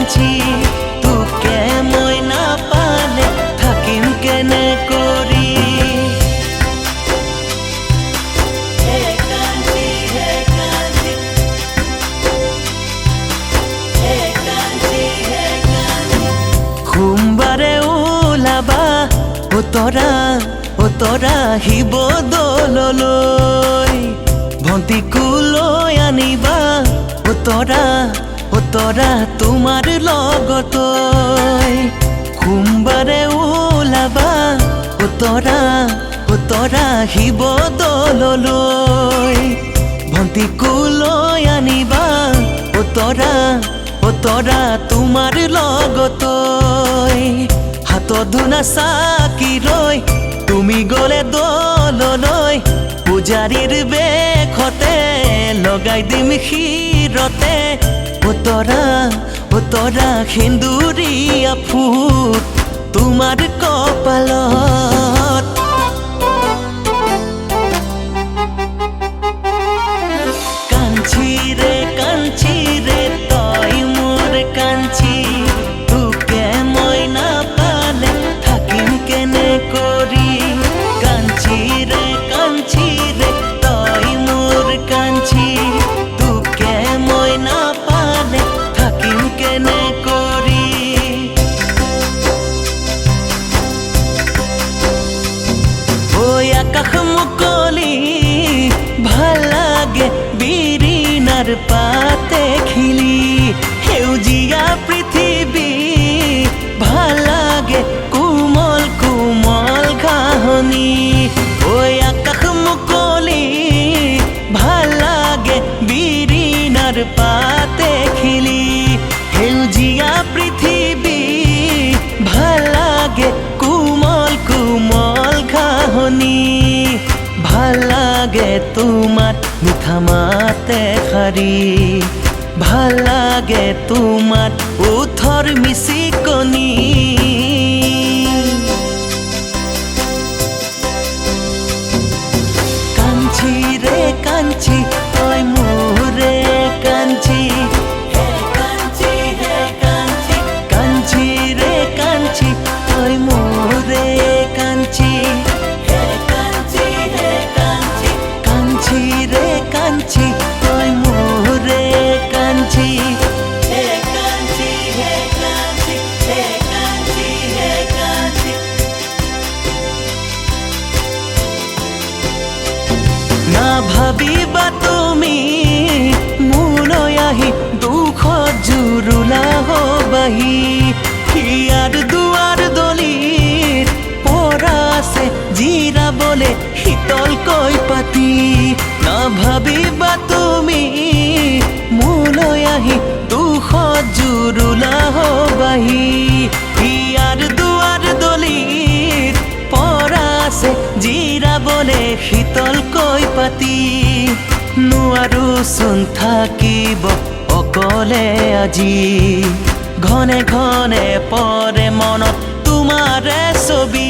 কাঞ্চি তোকে মই না পালে থাকিম কেনে কৰি হে কাঞ্চি হে কাঞ্চি হে কাঞ্চি হে কাঞ্চি সোমবাৰে ওলাবা উতৰা শিৱদৌললৈ ভণ্টিকো লৈ আনিবা উতৰা তোমাৰ লগতৈ সোমবাৰে ওলাবা উতৰা শিৱদৌললৈ ভণ্টিকো লৈ আনিবা উতৰা তোমাৰ লগতৈ হাতত ধুনা চাকি লৈ তুমি গ'লে দৌললৈ পূজাৰীৰ বেশতে লগাই দিম শিৰতে উতৰা সেন্দুৰীয়া ফুট তোমাৰ কপালত কাঞ্চি ৰে তই মোৰ কাঞ্চি তোকে মই নাপালে থাকিম কেনে কৰি কাঞ্চি ৰে তই মোৰ কাঞ্চি তোকে মই নাপালে থাকিম কেনে কৰি ঐ আকাশ মুকলি ভাল লাগে বিৰিণাৰ পাতে খিলি সেউজীয়া পৃথিৱী ভাল লাগে কোমল কোমল ঘাঁহনি ঐ আকাশ মুকলি ভাল লাগে বিৰিণাৰ পাতে খিলি সেউজীয়া পৃথিৱী ভাল লাগে কোমল কোমল ঘাঁহনি ভাল লাগে তোমাৰ মিঠা মাতে শাৰী ভাল লাগে তোমাৰ ওঠৰ মিচিকনি কাঞ্চি ৰে কাঞ্চি তই মোৰে কাঞ্চি হে কাঞ্চি হে কাঞ্চি কাঞ্চি ৰে কাঞ্চি তই মোৰে কাঞ্চি হে কাঞ্চি হে কাঞ্চি কাঞ্চি ৰে কাঞ্চি তই মোৰে কাঞ্চি হে কাঞ্চি হে কাঞ্চি হে কাঞ্চি হে কাঞ্চি না ভাবিবা তুমি মোলৈ আহি দুখত জুৰুলা হবাহি হিয়াৰ দুৱাৰ দলিত পৰা আছে জিৰাবলে শীতলকৈ পাতি না ভাবিবা তুমি মোলৈ আহি দুখত জুৰুলা হবাহি হিয়াৰ দুৱাৰ দলিত পৰা আছে জিৰাবলে শীতলকৈ পাতি নোৱাৰো চোন থাকিব অকলে আজি ঘনে ঘনে পৰে মনত তোমাৰে ছবি